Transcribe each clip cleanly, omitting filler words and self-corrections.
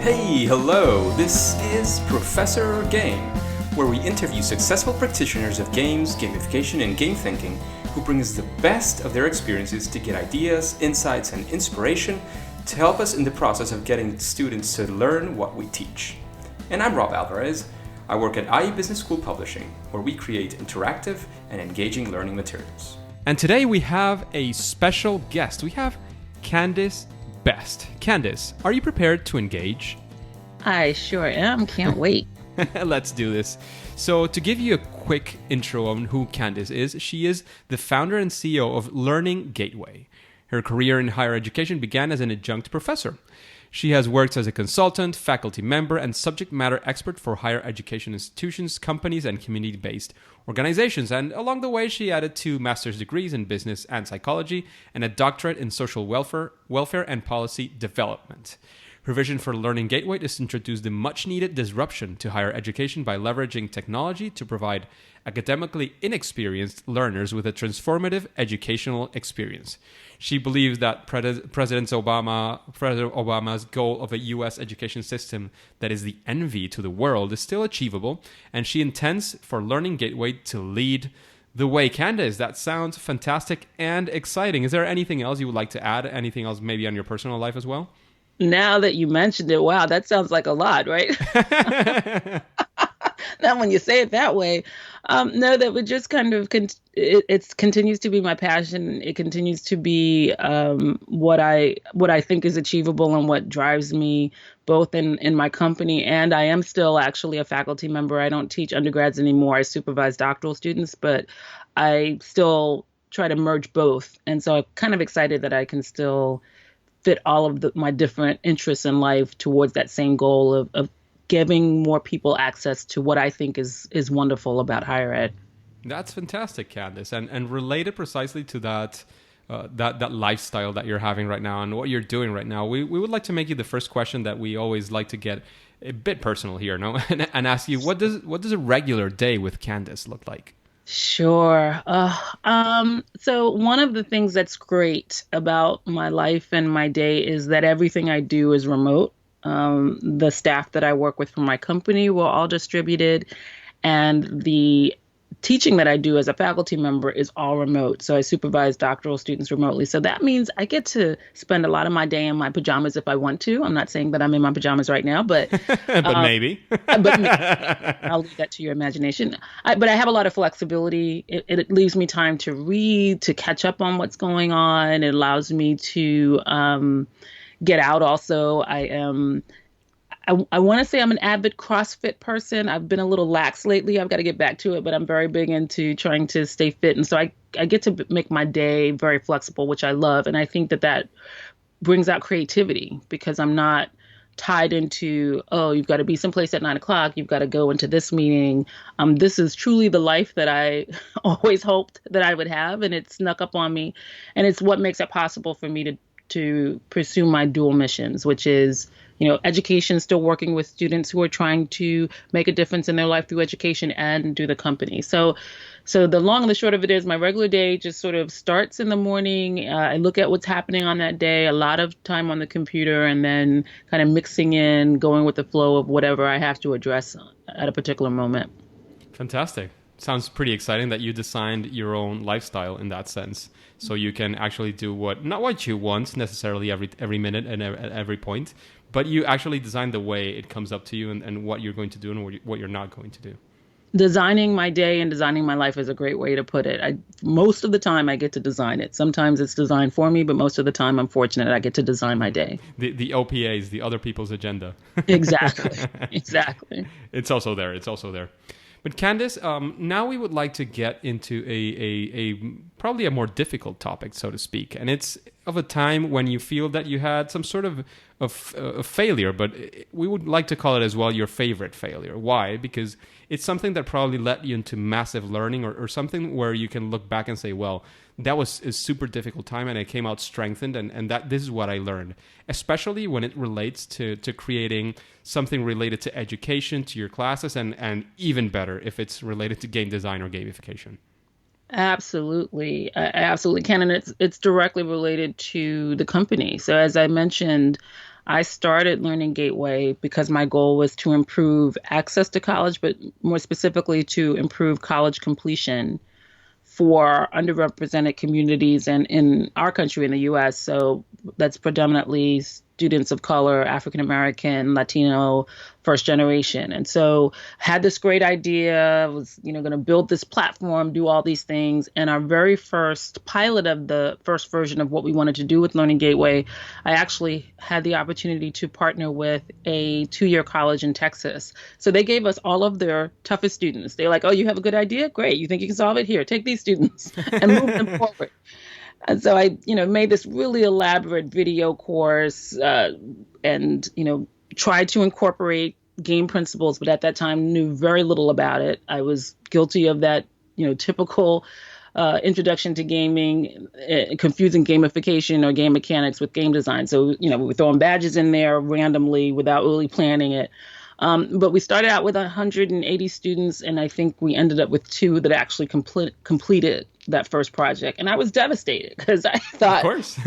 Hey, hello, this is Professor Game, where we interview successful practitioners of games, gamification, and game thinking who bring us the best of their experiences to get ideas, insights, and inspiration to help us in the process of getting students to learn what we teach. And I'm Rob Alvarez. I work at IE Business School Publishing, where we create interactive and engaging learning materials. And today we have a special guest. We have Candis Best. Candis, are you prepared to engage? I sure am. Can't wait. Let's do this. So to give you a quick intro on who Candis is, she is the founder and CEO of Learningateway. Her career in higher education began as an adjunct professor. She has worked as a consultant, faculty member, and subject matter expert for higher education institutions, companies, and community-based organizations. And along the way, she added 2 master's degrees in business and psychology and a doctorate in social welfare and policy development. Her vision for Learningateway is to introduce the much-needed disruption to higher education by leveraging technology to provide academically inexperienced learners with a transformative educational experience. She believes that President Obama's goal of a U.S. education system that is the envy to the world is still achievable, and she intends for Learningateway to lead the way. Candis, that sounds fantastic and exciting. Is there anything else you would like to add? Anything else maybe on your personal life as well? Now that you mentioned it, wow, that sounds like a lot, right? Now, when you say it that way, no, that would just kind of, it continues to be my passion. It continues to be what I think is achievable and what drives me both in my company. And I am still actually a faculty member. I don't teach undergrads anymore. I supervise doctoral students, but I still try to merge both. And so I'm kind of excited that I can still fit all of my different interests in life towards that same goal of giving more people access to what I think is wonderful about higher ed. That's fantastic, Candis, and related precisely to that that lifestyle that you're having right now and what you're doing right now. We would like to make you the first question that we always like to get a bit personal here, no, and ask you what does a regular day with Candis look like? Sure. So one of the things that's great about my life and my day is that everything I do is remote. The staff that I work with for my company were all distributed, and the teaching that I do as a faculty member is all remote. So I supervise doctoral students remotely. So that means I get to spend a lot of my day in my pajamas if I want to. I'm not saying that I'm in my pajamas right now, but but maybe. I'll leave that to your imagination. But I have a lot of flexibility. It leaves me time to read, to catch up on what's going on. It allows me to get out. Also, I want to say I'm an avid CrossFit person. I've been a little lax lately. I've got to get back to it, but I'm very big into trying to stay fit. And so I get to make my day very flexible, which I love. And I think that brings out creativity because I'm not tied into, oh, you've got to be someplace at 9:00. You've got to go into this meeting. This is truly the life that I always hoped that I would have. And it snuck up on me. And it's what makes it possible for me to pursue my dual missions, which is, education, still working with students who are trying to make a difference in their life through education and do the company. So the long and the short of it is my regular day just sort of starts in the morning. I look at what's happening on that day, a lot of time on the computer, and then kind of mixing in, going with the flow of whatever I have to address at a particular moment. Fantastic. Sounds pretty exciting that you designed your own lifestyle in that sense. So you can actually do not what you want necessarily every minute and at every point, but you actually design the way it comes up to you and what you're going to do and what you're not going to do. Designing my day and designing my life is a great way to put it. Most of the time I get to design it. Sometimes it's designed for me, but most of the time I'm fortunate I get to design my day. The OPAs, the other people's agenda. Exactly. It's also there. But Candis, now we would like to get into a probably a more difficult topic, so to speak. And it's of a time when you feel that you had some sort of failure, but we would like to call it as well your favorite failure. Why? Because it's something that probably led you into massive learning or something where you can look back and say, well, that was a super difficult time and I came out strengthened and that this is what I learned, especially when it relates to creating something related to education, to your classes, and even better if it's related to game design or gamification. Absolutely. I absolutely can. And it's directly related to the company. So as I mentioned, I started Learning Gateway because my goal was to improve access to college, but more specifically to improve college completion for underrepresented communities and in our country, in the U.S. So that's predominantly students of color, African American, Latino, first generation. And so had this great idea, was going to build this platform, do all these things. And our very first pilot of the first version of what we wanted to do with Learning Gateway, I actually had the opportunity to partner with a 2-year college in Texas. So they gave us all of their toughest students. They're like, oh, you have a good idea? Great. You think you can solve it? Here, take these students and move them forward. And so I, made this really elaborate video course and, tried to incorporate game principles, but at that time knew very little about it. I was guilty of that, typical introduction to gaming, confusing gamification or game mechanics with game design. So, we were throwing badges in there randomly without really planning it. But we started out with 180 students, and I think we ended up with 2 that actually completed that first project. And I was devastated because I thought, of course.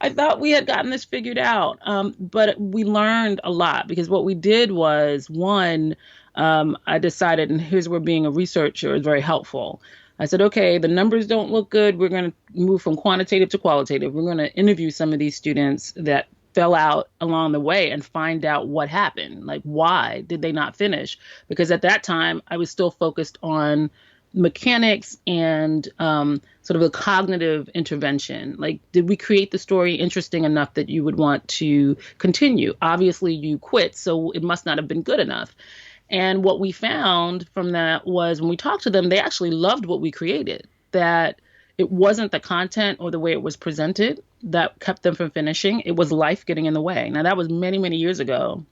I thought we had gotten this figured out. But we learned a lot because what we did was, one, I decided, and here's where being a researcher is very helpful. I said, okay, the numbers don't look good. We're going to move from quantitative to qualitative. We're going to interview some of these students that fell out along the way and find out what happened. Like, why did they not finish? Because at that time, I was still focused on mechanics and sort of a cognitive intervention. Like, did we create the story interesting enough that you would want to continue? Obviously, you quit, so it must not have been good enough. And what we found from that was when we talked to them, they actually loved what we created, that it wasn't the content or the way it was presented that kept them from finishing. It was life getting in the way. Now, that was many, many years ago.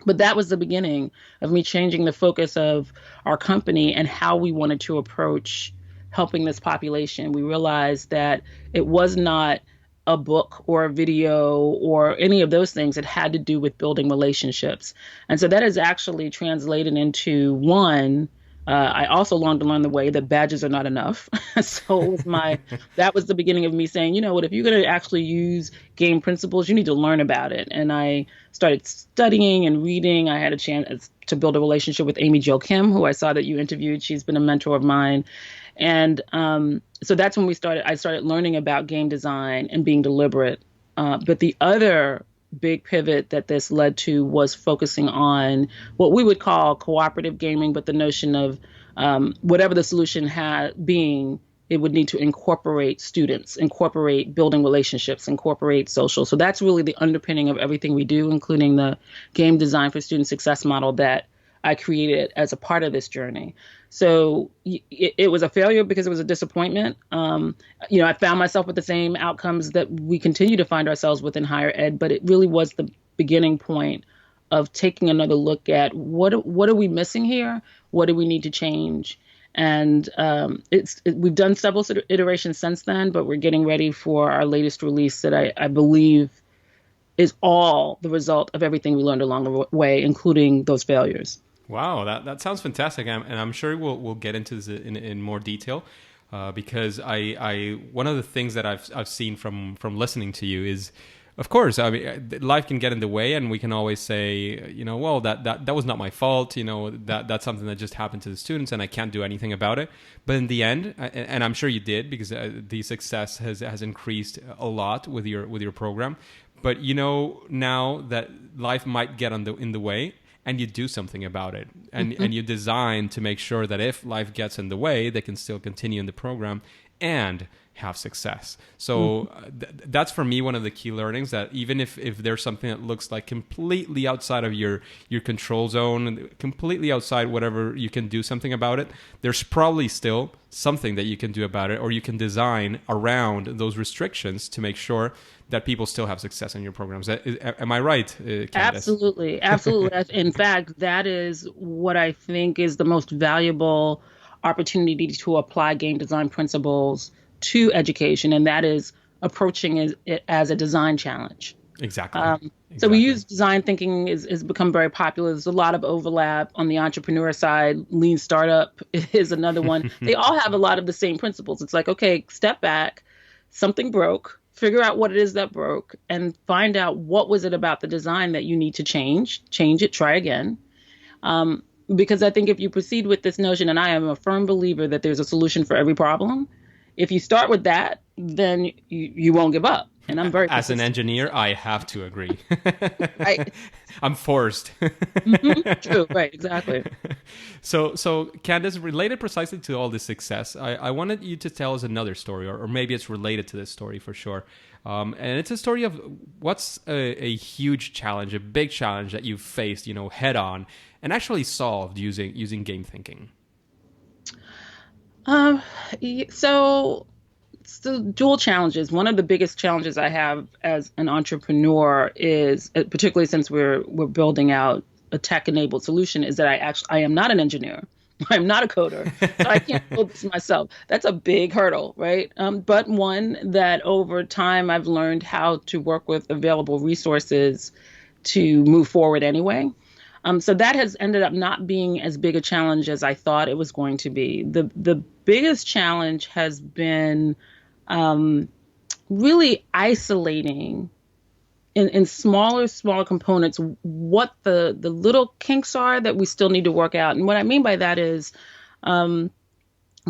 But that was the beginning of me changing the focus of our company and how we wanted to approach helping this population. We realized that it was not a book or a video or any of those things. It had to do with building relationships. And so that is actually translated into, one, I also learned along the way that badges are not enough. So it was that was the beginning of me saying, you know what, if you're going to actually use game principles, you need to learn about it. And I started studying and reading. I had a chance to build a relationship with Amy Jo Kim, who I saw that you interviewed. She's been a mentor of mine. And so that's when I started learning about game design and being deliberate. But the other big pivot that this led to was focusing on what we would call cooperative gaming, but the notion of whatever the solution being, it would need to incorporate students, incorporate building relationships, incorporate social. So that's really the underpinning of everything we do, including the game design for student success model that I created as a part of this journey. So it was a failure because it was a disappointment. I found myself with the same outcomes that we continue to find ourselves with in higher ed, but it really was the beginning point of taking another look at what are we missing here? What do we need to change? And we've done several iterations since then, but we're getting ready for our latest release that I believe is all the result of everything we learned along the way, including those failures. Wow, that sounds fantastic, and I'm sure we'll get into this in more detail, because I one of the things that I've seen from listening to you is, of course, I mean, life can get in the way, and we can always say, well, that was not my fault, that's something that just happened to the students, and I can't do anything about it. But in the end, and I'm sure you did, because the success has increased a lot with your program. But now that life might get in the way, and you do something about it, and you design to make sure that if life gets in the way, they can still continue in the program and have success. So that's for me one of the key learnings, that even if there's something that looks like completely outside of your control zone, completely outside whatever you can do something about it, there's probably still something that you can do about it, or you can design around those restrictions to make sure that people still have success in your programs. Am I right, Candis? Absolutely. In fact, that is what I think is the most valuable opportunity to apply game design principles to education, and that is approaching it as a design challenge. Exactly. So we use design thinking has become very popular. There's a lot of overlap on the entrepreneur side. Lean startup is another one. They all have a lot of the same principles. It's like, okay, step back, something broke, figure out what it is that broke, and find out what was it about the design that you need to change it, try again. Because I think if you proceed with this notion, and I am a firm believer that there's a solution for every problem, if you start with that, then you won't give up. And I'm very As an engineer, I have to agree. Right. I'm forced. True, right, exactly. So Candis, related precisely to all this success, I wanted you to tell us another story, or maybe it's related to this story for sure. And it's a story of what's a huge challenge, a big challenge that you've faced, head on, and actually solved using game thinking. So dual challenges. One of the biggest challenges I have as an entrepreneur is, particularly since we're building out a tech-enabled solution, is that I am not an engineer. I'm not a coder, so I can't build this myself. That's a big hurdle, right? But one that over time I've learned how to work with available resources to move forward anyway. So that has ended up not being as big a challenge as I thought it was going to be. The biggest challenge has been really isolating in smaller components what the little kinks are that we still need to work out. And what I mean by that is, so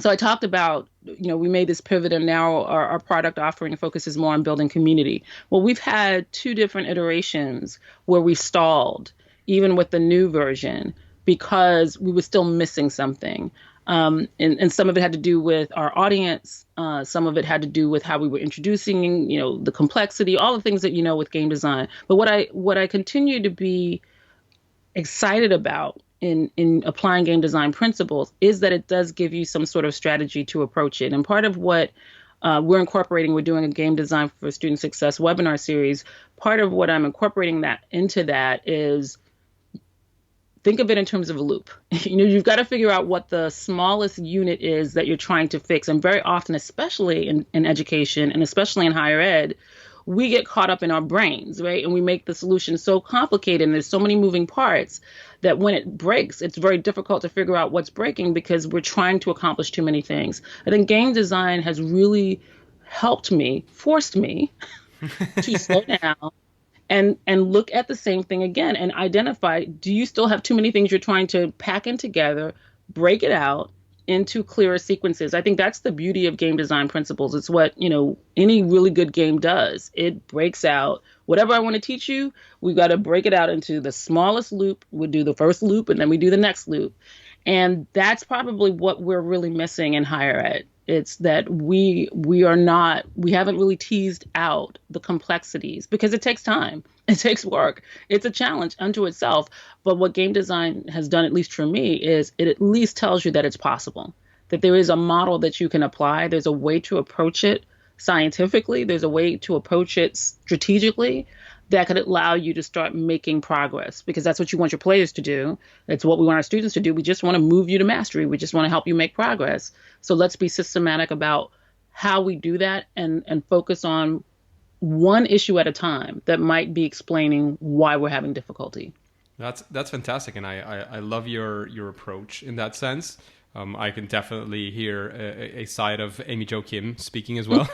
I talked about, we made this pivot and now our product offering focuses more on building community. Well, we've had 2 different iterations where we stalled, even with the new version, because we were still missing something. And some of it had to do with our audience. Some of it had to do with how we were introducing, the complexity, all the things that with game design. But what I continue to be excited about in applying game design principles is that it does give you some sort of strategy to approach it. And part of what we're doing a game design for student success webinar series. Part of what I'm incorporating into that is, think of it in terms of a loop. You've got to figure out what the smallest unit is that you're trying to fix. And very often, especially in education and especially in higher ed, we get caught up in our brains, right? And we make the solution so complicated and there's so many moving parts that when it breaks, it's very difficult to figure out what's breaking because we're trying to accomplish too many things. I think game design has really forced me to slow down and look at the same thing again and identify, do you still have too many things you're trying to pack in together, break it out into clearer sequences? I think that's the beauty of game design principles. It's what, any really good game does. It breaks out whatever I want to teach you. We've got to break it out into the smallest loop. We do the first loop and then we do the next loop. And that's probably what we're really missing in higher ed. It's that we haven't really teased out the complexities because it takes time. It takes work. It's a challenge unto itself. But what game design has done, at least for me, is it at least tells you that it's possible, that there is a model that you can apply. There's a way to approach it scientifically. There's a way to approach it strategically that could allow you to start making progress, because that's what you want your players to do. That's what we want our students to do. We just want to move you to mastery. We just want to help you make progress. So let's be systematic about how we do that and focus on one issue at a time that might be explaining why we're having difficulty. That's fantastic. And I love your approach in that sense. I can definitely hear a side of Amy Jo Kim speaking as well.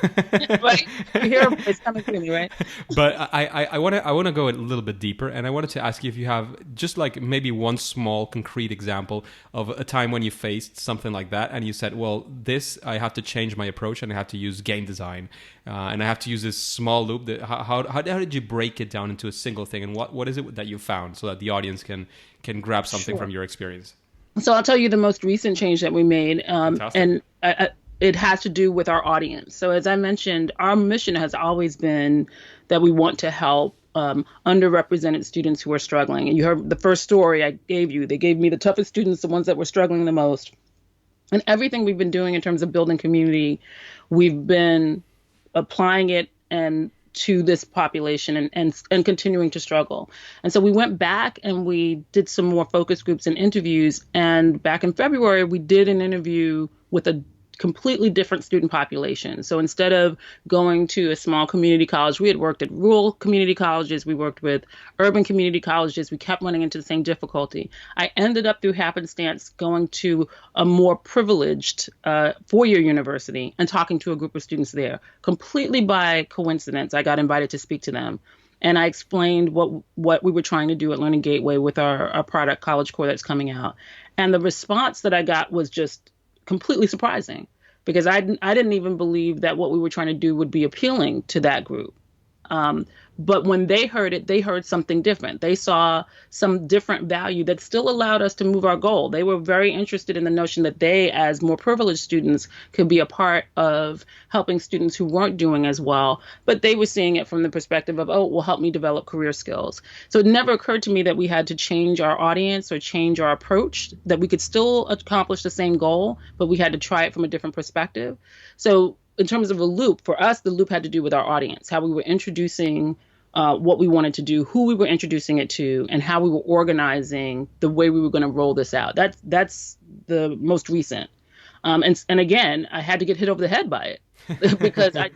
Right, you hear her voice coming through me, right? But I want to go a little bit deeper, and I wanted to ask you if you have just like maybe one small concrete example of a time when you faced something like that, and you said, "Well, this I have to change my approach, and I have to use game design, and I have to use this small loop." How did you break it down into a single thing, and what is it that you found so that the audience can grab something from your experience? So I'll tell you the most recent change that we made, and it has to do with our audience. So as I mentioned, our mission has always been that we want to help underrepresented students who are struggling. And you heard the first story I gave you. They gave me the toughest students, the ones that were struggling the most. And everything we've been doing in terms of building community, we've been applying it and to this population and continuing to struggle. And so we went back and we did some more focus groups and interviews. And back in February, we did an interview with a completely different student population. So instead of going to a small community college, we had worked at rural community colleges, we worked with urban community colleges, we kept running into the same difficulty. I ended up through happenstance going to a more privileged four-year university and talking to a group of students there. Completely by coincidence, I got invited to speak to them. And I explained what we were trying to do at Learning Gateway with our product, College Core, that's coming out. And the response that I got was just completely surprising, because I didn't even believe that what we were trying to do would be appealing to that group. But when they heard it, they heard something different. They saw some different value that still allowed us to move our goal. They were very interested in the notion that they, as more privileged students, could be a part of helping students who weren't doing as well. But they were seeing it from the perspective of, oh, it will help me develop career skills. So it never occurred to me that we had to change our audience or change our approach, that we could still accomplish the same goal, but we had to try it from a different perspective. So in terms of a loop, for us, the loop had to do with our audience, how we were introducing what we wanted to do, who we were introducing it to, and how we were organizing the way we were going to roll this out. That's the most recent. And again, I had to get hit over the head by it because I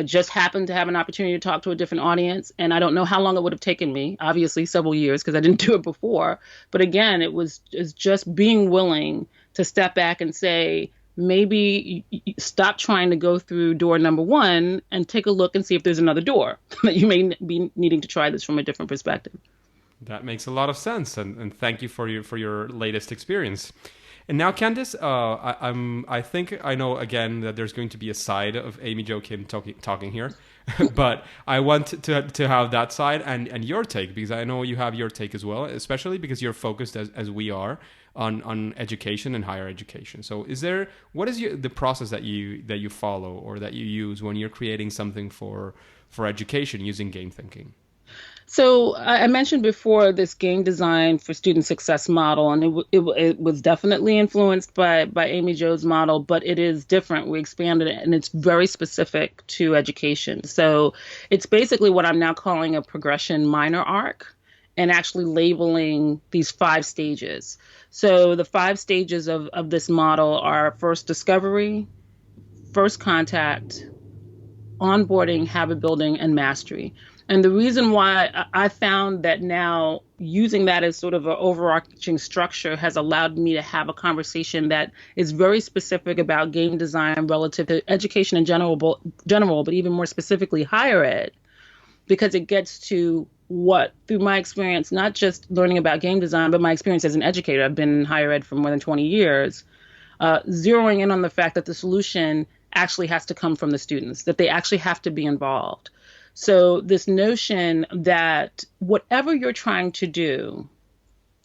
just happened to have an opportunity to talk to a different audience. And I don't know how long it would have taken me, obviously several years, because I didn't do it before. But again, it's just being willing to step back and say, maybe stop trying to go through door number one and take a look and see if there's another door that you may be needing to try this from a different perspective. That makes a lot of sense, and thank you for your latest experience. And now, Candis, I think I know again that there's going to be a side of Amy Jo Kim talking here, but I want to have that side and your take, because I know you have your take as well, especially because you're focused as we are on education and higher education. So what is the process that you follow or that you use when you're creating something for education using game thinking? So I mentioned before this game design for student success model, and it was definitely influenced by Amy Jo's model, but it is different. We expanded it, and it's very specific to education. So it's basically what I'm now calling a progression minor arc, and actually labeling these 5 stages. So the 5 stages of this model are first discovery, first contact, onboarding, habit building, and mastery. And the reason why I found that now using that as sort of an overarching structure has allowed me to have a conversation that is very specific about game design relative to education in general, but even more specifically higher ed, because it gets to what, through my experience, not just learning about game design, but my experience as an educator, I've been in higher ed for more than 20 years, zeroing in on the fact that the solution actually has to come from the students, that they actually have to be involved. So this notion that whatever you're trying to do,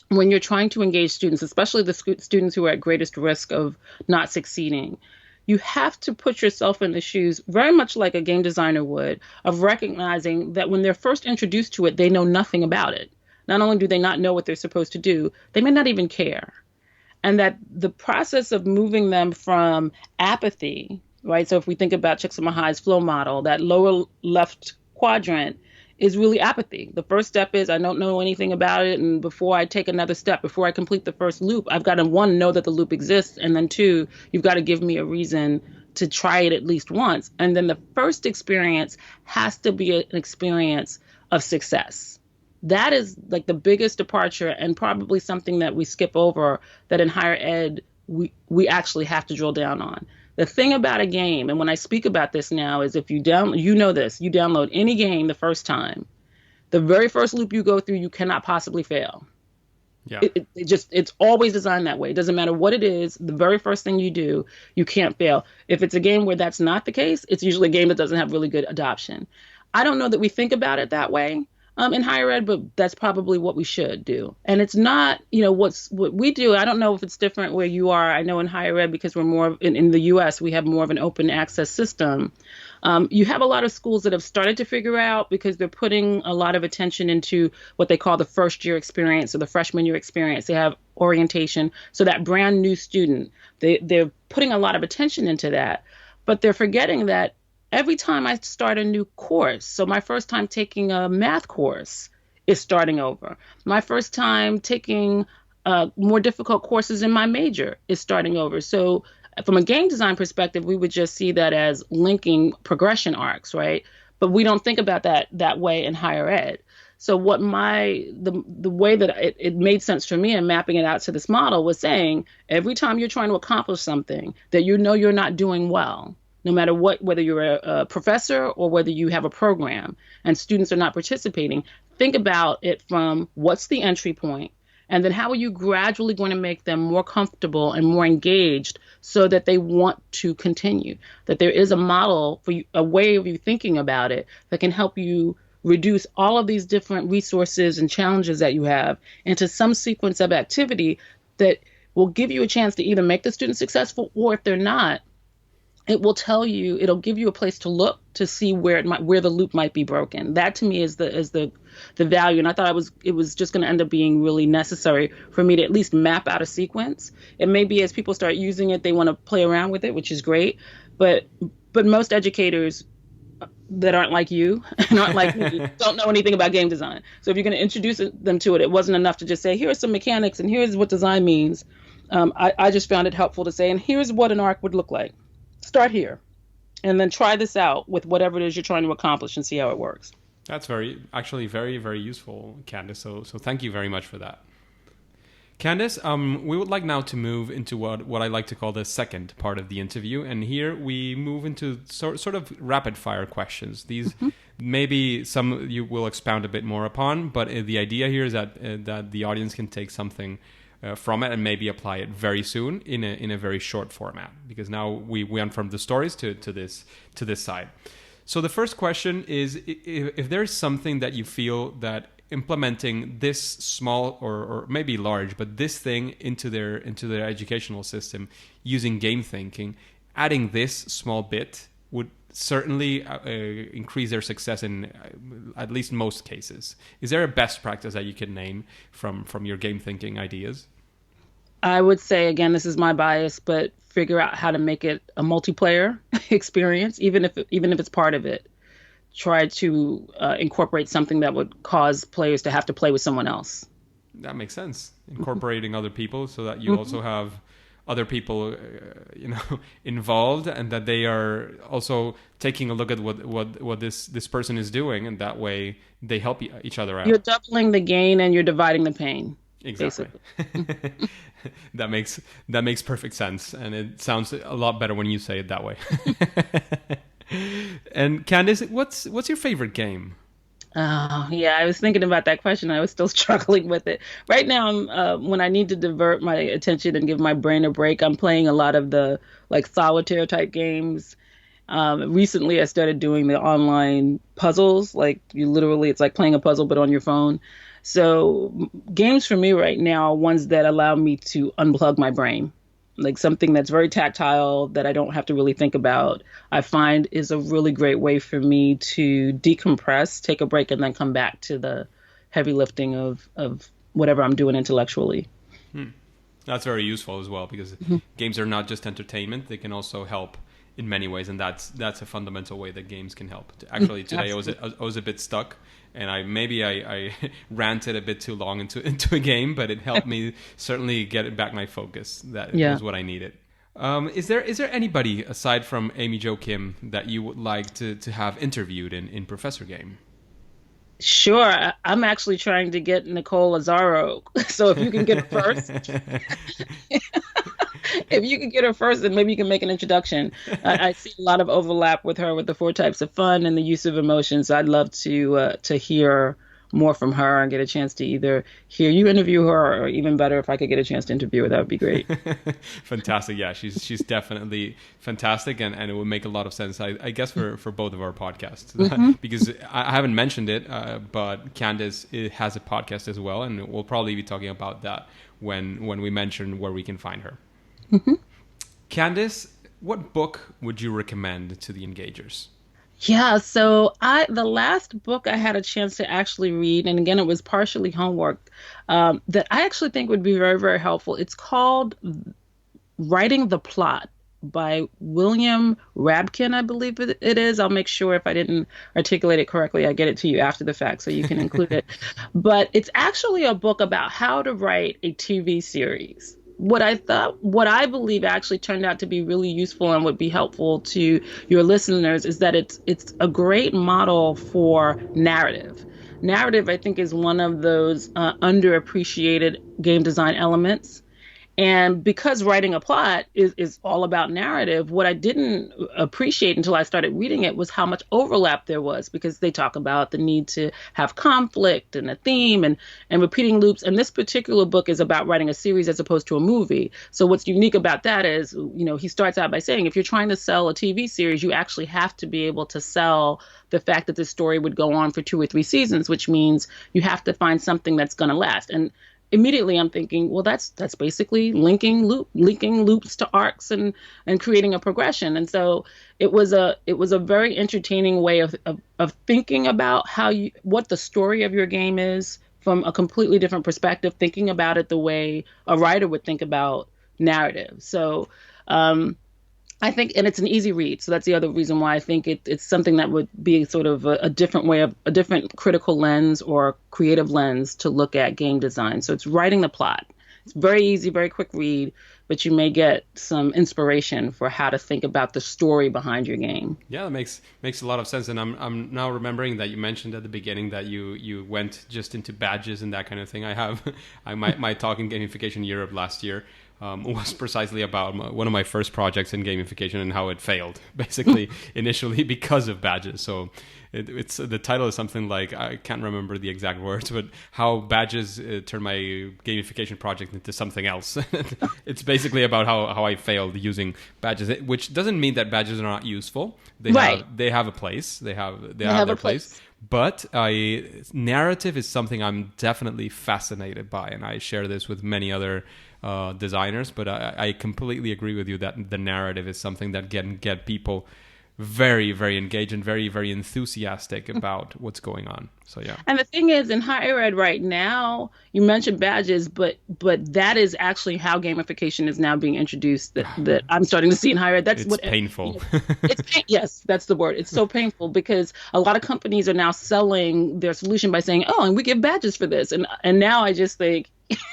when you're trying to engage students, especially the students who are at greatest risk of not succeeding, you have to put yourself in the shoes, very much like a game designer would, of recognizing that when they're first introduced to it, they know nothing about it. Not only do they not know what they're supposed to do, they may not even care. And that the process of moving them from apathy, right? So if we think about Csikszentmihalyi's flow model, that lower left quadrant is really apathy. The first step is I don't know anything about it. And before I take another step, before I complete the first loop, I've got to, 1, know that the loop exists. And then 2, you've got to give me a reason to try it at least once. And then the first experience has to be an experience of success. That is like the biggest departure, and probably something that we skip over, that in higher ed, we actually have to drill down on. The thing about a game, and when I speak about this now, is if you download any game the first time, the very first loop you go through, you cannot possibly fail. Yeah. It's always designed that way. It doesn't matter what it is. The very first thing you do, you can't fail. If it's a game where that's not the case, it's usually a game that doesn't have really good adoption. I don't know that we think about it that way in higher ed, but that's probably what we should do. And it's not, what we do. I don't know if it's different where you are. I know in higher ed, because we're more in the U.S., we have more of an open access system. You have a lot of schools that have started to figure out, because they're putting a lot of attention into what they call the first year experience or the freshman year experience. They have orientation. So that brand new student, they're putting a lot of attention into that, but they're forgetting that every time I start a new course, so my first time taking a math course is starting over. My first time taking more difficult courses in my major is starting over. So from a game design perspective, we would just see that as linking progression arcs, right? But we don't think about that way in higher ed. So what the way that it made sense for me in mapping it out to this model was saying every time you're trying to accomplish something that you know you're not doing well, no matter what, whether you're a professor or whether you have a program and students are not participating, think about it from what's the entry point, and then how are you gradually going to make them more comfortable and more engaged so that they want to continue, that there is a model for you, a way of you thinking about it that can help you reduce all of these different resources and challenges that you have into some sequence of activity that will give you a chance to either make the student successful, or if they're not, it'll give you a place to look to see where the loop might be broken. That to me is the value. And I thought it was just going to end up being really necessary for me to at least map out a sequence. And maybe as people start using it, they want to play around with it, which is great. But most educators that aren't like you and aren't like me don't know anything about game design. So if you're going to introduce them to it, it wasn't enough to just say, here are some mechanics and here's what design means. I just found it helpful to say, and here's what an arc would look like. Start here and then try this out with whatever it is you're trying to accomplish and see how it works. That's very, very useful, Candis. So thank you very much for that. Candis, we would like now to move into what I like to call the second part of the interview. And here we move into sort of rapid fire questions. These maybe some you will expound a bit more upon, but the idea here is that the audience can take something from it and maybe apply it very soon in a very short format, because now we went from the stories to this side. So the first question is, if there's something that you feel that implementing this small or maybe large, but this thing into their educational system using game thinking, adding this small bit would certainly increase their success in at least most cases. Is there a best practice that you can name from your game thinking ideas? I would say, again, this is my bias, but figure out how to make it a multiplayer experience, even if it's part of it. Try to incorporate something that would cause players to have to play with someone else. That makes sense. Incorporating other people so that you also have other people, involved, and that they are also taking a look at what this person is doing, and that way they help each other out. You're doubling the gain and you're dividing the pain. Exactly. That makes perfect sense, and it sounds a lot better when you say it that way. And Candis, what's your favorite game? Oh, yeah, I was thinking about that question. I was still struggling with it. Right now, when I need to divert my attention and give my brain a break, I'm playing a lot of the solitaire type games. Recently, I started doing the online puzzles. It's like playing a puzzle, but on your phone. So games for me right now are ones that allow me to unplug my brain. Like something that's very tactile that I don't have to really think about, I find is a really great way for me to decompress, take a break, and then come back to the heavy lifting of whatever I'm doing intellectually. That's very useful as well, because games are not just entertainment. They can also help in many ways, and that's a fundamental way that games can help. Actually, today I was a bit stuck, and I ranted a bit too long into a game, but it helped me certainly get back my focus. That was what I needed. Is there anybody aside from Amy Jo Kim that you would like to have interviewed in Professor Game? Sure. I'm actually trying to get Nicole Lazzaro. So if you can get her first. If you can get her first, then maybe you can make an introduction. I see a lot of overlap with her with the 4 types of fun and the use of emotions. I'd love to hear more from her and get a chance to either hear you interview her, or even better, if I could get a chance to interview her, that would be great. Fantastic. Yeah, she's definitely fantastic, and it would make a lot of sense, I guess, for both of our podcasts. Because I haven't mentioned it, but Candis has a podcast as well, and we'll probably be talking about that when we mention where we can find her. Candis, what book would you recommend to the engagers? Yeah, so the last book I had a chance to actually read, and again, it was partially homework, that I actually think would be very, very helpful. It's called Writing the Plot by William Rabkin, I believe it is. I'll make sure if I didn't articulate it correctly, I get it to you after the fact so you can include it. But it's actually a book about how to write a TV series. what I believe actually turned out to be really useful and would be helpful to your listeners is that it's a great model for narrative. Narrative, I think, is one of those underappreciated game design elements. And because writing a plot is all about narrative, what I didn't appreciate until I started reading it was how much overlap there was, because they talk about the need to have conflict and a theme and repeating loops. And this particular book is about writing a series as opposed to a movie. So what's unique about that is, he starts out by saying, if you're trying to sell a TV series, you actually have to be able to sell the fact that this story would go on for 2 or 3 seasons, which means you have to find something that's going to last. And immediately I'm thinking, well, that's basically linking loops to arcs and creating a progression. And so it was a very entertaining way of thinking about what the story of your game is from a completely different perspective, thinking about it the way a writer would think about narrative. So I think, and it's an easy read. So that's the other reason why I think it's something that would be sort of a different way of a different critical lens or creative lens to look at game design. So it's writing the plot. It's very easy, very quick read, but you may get some inspiration for how to think about the story behind your game. Yeah, that makes a lot of sense. And I'm now remembering that you mentioned at the beginning that you went just into badges and that kind of thing. My talk in Gamification Europe last year was precisely about one of my first projects in gamification and how it failed, basically, initially because of badges. So it's the title is something like, I can't remember the exact words, but how badges turned my gamification project into something else. It's basically about how I failed using badges, which doesn't mean that badges are not useful. They have a place. They have their place. But narrative is something I'm definitely fascinated by, and I share this with many other designers. But I completely agree with you that the narrative is something that can get people very, very engaged and very, very enthusiastic about what's going on. So yeah. And the thing is, in higher ed right now, you mentioned badges, but that is actually how gamification is now being introduced. That I'm starting to see in higher ed. It's painful. Yes, that's the word. It's so painful because a lot of companies are now selling their solution by saying, "Oh, and we give badges for this," and now I just think.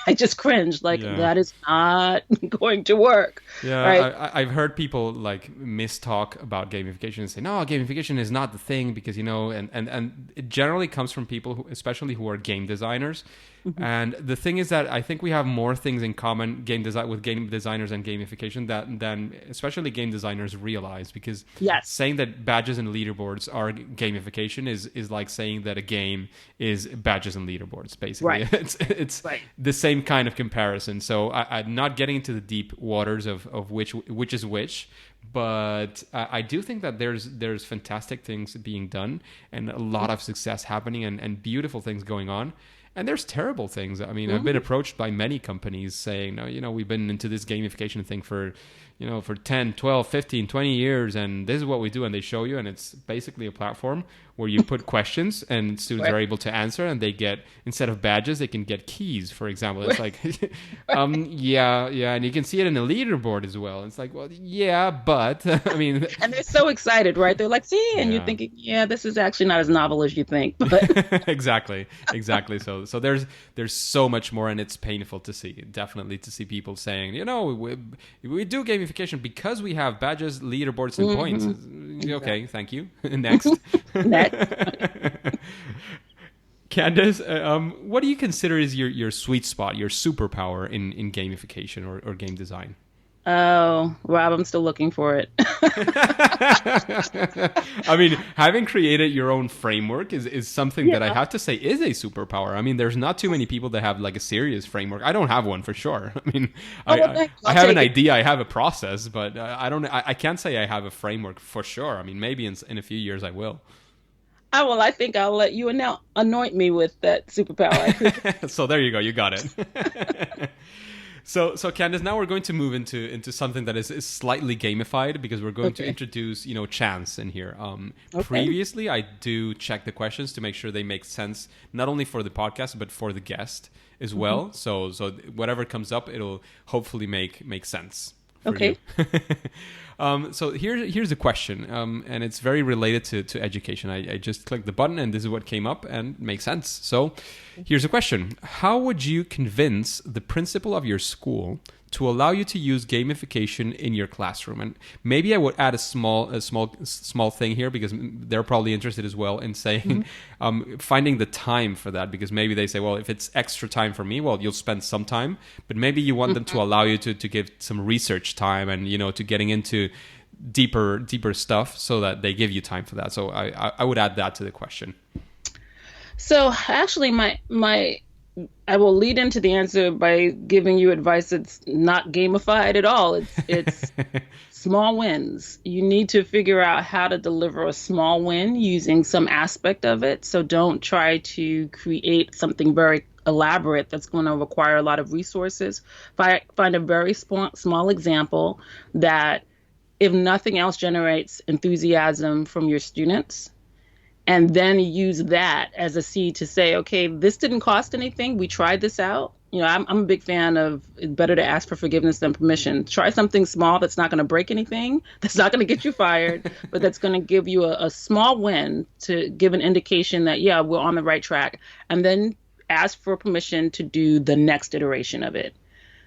I just cringed, that is not going to work. Yeah, right? I've heard people mistalk about gamification and say, no, gamification is not the thing because, and it generally comes from people, especially who are game designers. Mm-hmm. And the thing is that I think we have more things in common with game designers and gamification than especially game designers realize, because saying that badges and leaderboards are gamification is like saying that a game is badges and leaderboards, basically. Right. It's the same kind of comparison. So I'm not getting into the deep waters of which is which, but I do think that there's fantastic things being done and a lot of success happening and beautiful things going on. And there's terrible things. I mean, I've been approached by many companies saying, no, we've been into this gamification thing for 10, 12, 15, 20 years, and this is what we do. And they show you, and it's basically a platform where you put questions and students are able to answer, and they get, instead of badges, they can get keys, for example. It's like, yeah, and you can see it in the leaderboard as well. It's like, well, yeah, but, I mean... And they're so excited, right? They're like, see, and you're thinking, this is actually not as novel as you think. But Exactly. So there's so much more, and it's painful to see, definitely, to see people saying, we do gamification because we have badges, leaderboards, and points. Okay, thank you. Next. Candis, what do you consider is your sweet spot, your superpower in gamification or game design? Oh, Rob, I'm still looking for it. I mean, having created your own framework is something that I have to say is a superpower. I mean, there's not too many people that have a serious framework. I don't have one for sure. I mean, I have an idea, I have a process, but I can't say I have a framework for sure. I mean, maybe in a few years I will. Oh, well, I think I'll let you now anoint me with that superpower. So there you go. You got it. So Candis, now we're going to move into something that is slightly gamified, because we're going to introduce, chance in here. Previously, I do check the questions to make sure they make sense, not only for the podcast, but for the guest as well. So whatever comes up, it'll hopefully make sense. Okay. So here's a question, and it's very related to education. I just clicked the button, and this is what came up, and makes sense. So here's a question: how would you convince the principal of your school to allow you to use gamification in your classroom. And maybe I would add a small thing here, because they're probably interested as well in saying, finding the time for that, because maybe they say, well, if it's extra time for me, well, you'll spend some time, but maybe you want them to allow you to give some research time and, to getting into deeper stuff, so that they give you time for that. So I would add that to the question. So actually, I will lead into the answer by giving you advice that's not gamified at all. It's small wins. You need to figure out how to deliver a small win using some aspect of it. So don't try to create something very elaborate that's going to require a lot of resources. Find a very small example that, if nothing else, generates enthusiasm from your students. And then use that as a seed to say, okay, this didn't cost anything. We tried this out. I'm a big fan of it's better to ask for forgiveness than permission. Try something small that's not going to break anything, that's not going to get you fired, but that's going to give you a small win to give an indication that, yeah, we're on the right track. And then ask for permission to do the next iteration of it.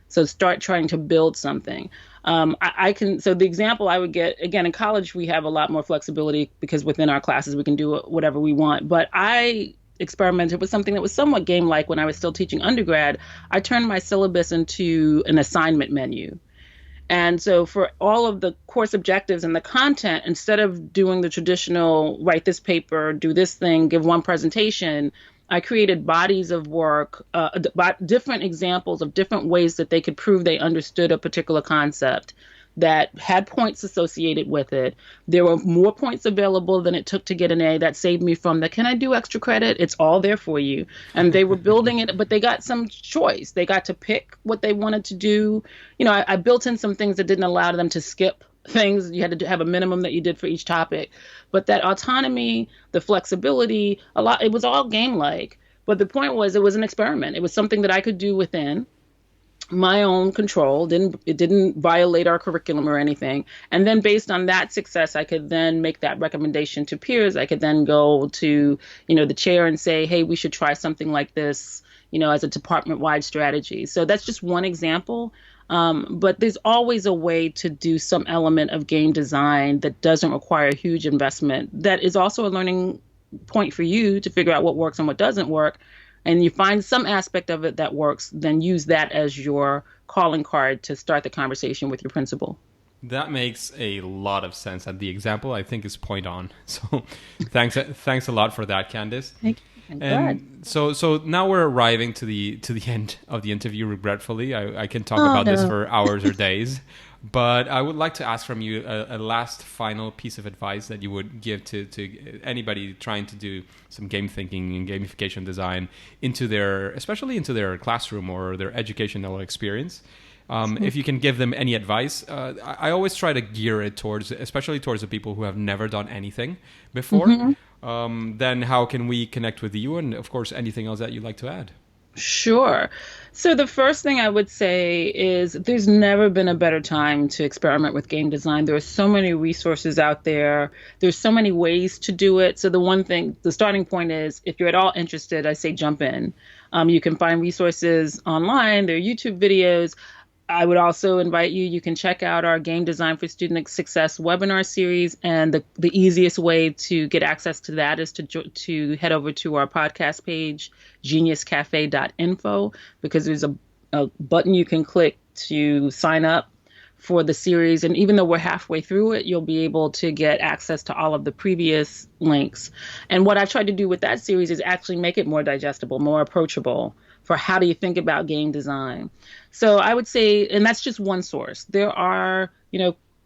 So start trying to build something. So the example I would get, again, in college, we have a lot more flexibility because within our classes, we can do whatever we want. But I experimented with something that was somewhat game-like when I was still teaching undergrad. I turned my syllabus into an assignment menu. And so for all of the course objectives and the content, instead of doing the traditional write this paper, do this thing, give one presentation, I created bodies of work, different examples of different ways that they could prove they understood a particular concept that had points associated with it. There were more points available than it took to get an A. That saved me from can I do extra credit? It's all there for you. And they were building it, but they got some choice. They got to pick what they wanted to do. I built in some things that didn't allow them to skip things. You had to have a minimum that you did for each topic. But that autonomy, the flexibility, it was all game-like. But the point was, it was an experiment. It was something that I could do within my own control. It didn't violate our curriculum or anything. And then based on that success, I could then make that recommendation to peers. I could then go to, the chair and say, hey, we should try something like this, as a department-wide strategy. So that's just one example. But there's always a way to do some element of game design that doesn't require a huge investment. That is also a learning point for you to figure out what works and what doesn't work. And you find some aspect of it that works, then use that as your calling card to start the conversation with your principal. That makes a lot of sense. And the example, I think, is point on. So thanks a lot for that, Candis. Thank you. And so now we're arriving to the end of the interview. Regretfully, I can talk about this for hours or days, but I would like to ask from you a last final piece of advice that you would give to anybody trying to do some game thinking and gamification design especially into their classroom or their educational experience. If you can give them any advice, I always try to gear it especially towards the people who have never done anything before. Mm-hmm. Then how can we connect with you? And of course, anything else that you'd like to add? Sure. So the first thing I would say is there's never been a better time to experiment with game design. There are so many resources out there. There's so many ways to do it. So the starting point is, if you're at all interested, I say jump in. You can find resources online. There are YouTube videos. I would also invite you can check out our Game Design for Student Success webinar series. And the easiest way to get access to that is to head over to our podcast page, geniuscafe.info, because there's a button you can click to sign up for the series. And even though we're halfway through it, you'll be able to get access to all of the previous links. And what I've tried to do with that series is actually make it more digestible, more approachable for how do you think about game design. So I would say, and that's just one source. There are,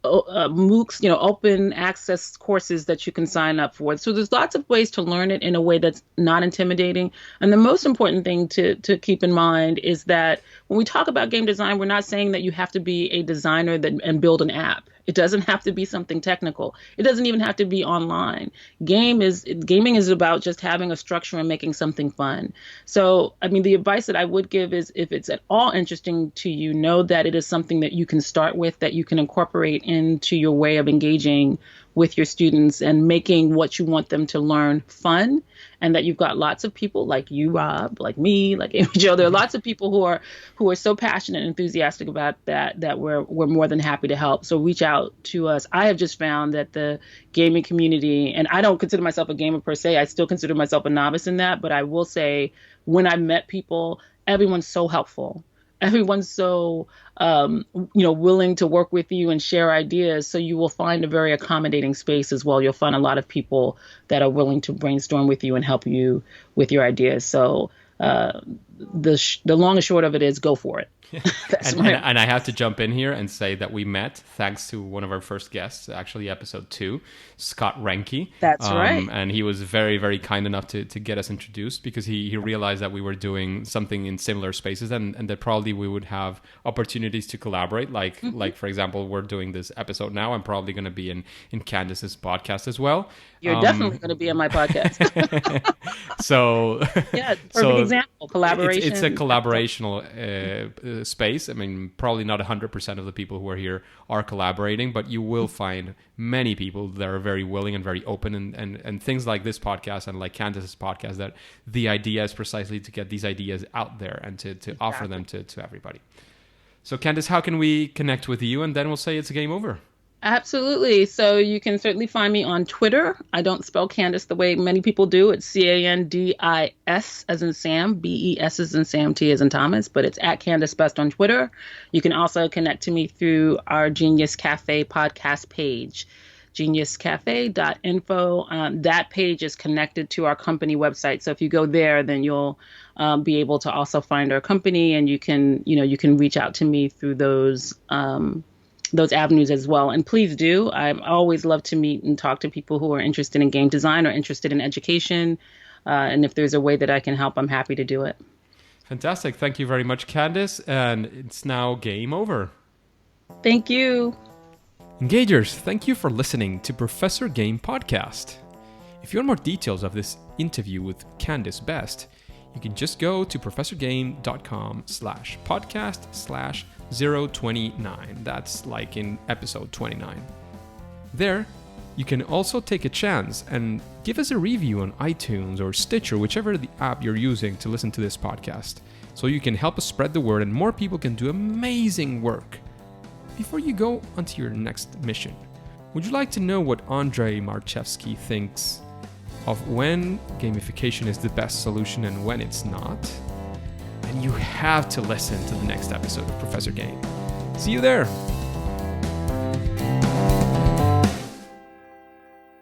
MOOCs, open access courses that you can sign up for. So there's lots of ways to learn it in a way that's not intimidating. And the most important thing to keep in mind is that when we talk about game design, we're not saying that you have to be a designer and build an app. It doesn't have to be something technical. It doesn't even have to be online. Gaming is about just having a structure and making something fun. So, the advice that I would give is, if it's at all interesting to you, know that it is something that you can start with, that you can incorporate into your way of engaging with your students and making what you want them to learn fun, and that you've got lots of people like you, Rob, like me, like Amy Jo. There are lots of people who are so passionate and enthusiastic about that we're more than happy to help. So reach out to us. I have just found that the gaming community, and I don't consider myself a gamer per se, I still consider myself a novice in that, but I will say when I met people, everyone's so helpful. Everyone's so, willing to work with you and share ideas. So you will find a very accommodating space as well. You'll find a lot of people that are willing to brainstorm with you and help you with your ideas. So the long and short of it is go for it. And I have to jump in here and say that we met thanks to one of our first guests, actually episode 2, Scott Renke. That's right. And he was very, very kind enough to get us introduced because he realized that we were doing something in similar spaces and that probably we would have opportunities to collaborate. Like for example, we're doing this episode now. I'm probably going to be in Candis's podcast as well. You're definitely going to be in my podcast. So yeah, perfect example. Collaboration. It's a collaborational space. I mean, probably not 100% of the people who are here are collaborating, but you will find many people that are very willing and very open and things like this podcast and like Candis's podcast, that the idea is precisely to get these ideas out there and to offer them to everybody. So Candis, how can we connect with you? And then we'll say it's a game over. Absolutely. So you can certainly find me on Twitter. I don't spell Candis the way many people do. It's Candis as in Sam, BES as in Sam, T as in Thomas, but it's at Candis Best on Twitter. You can also connect to me through our Genius Cafe podcast page, geniuscafe.info. That page is connected to our company website. So if you go there, then you'll be able to also find our company, and you can reach out to me through those avenues as well. And please do. I always love to meet and talk to people who are interested in game design or interested in education. And if there's a way that I can help, I'm happy to do it. Fantastic. Thank you very much, Candis. And it's now game over. Thank you. Engagers, thank you for listening to Professor Game Podcast. If you want more details of this interview with Candis Best, you can just go to professorgame.com/podcast/029. That's like in episode 29. There, you can also take a chance and give us a review on iTunes or Stitcher, whichever the app you're using to listen to this podcast, so you can help us spread the word and more people can do amazing work. Before you go onto your next mission, would you like to know what Andrei Marchevsky thinks of when gamification is the best solution and when it's not? And you have to listen to the next episode of Professor Game. See you there!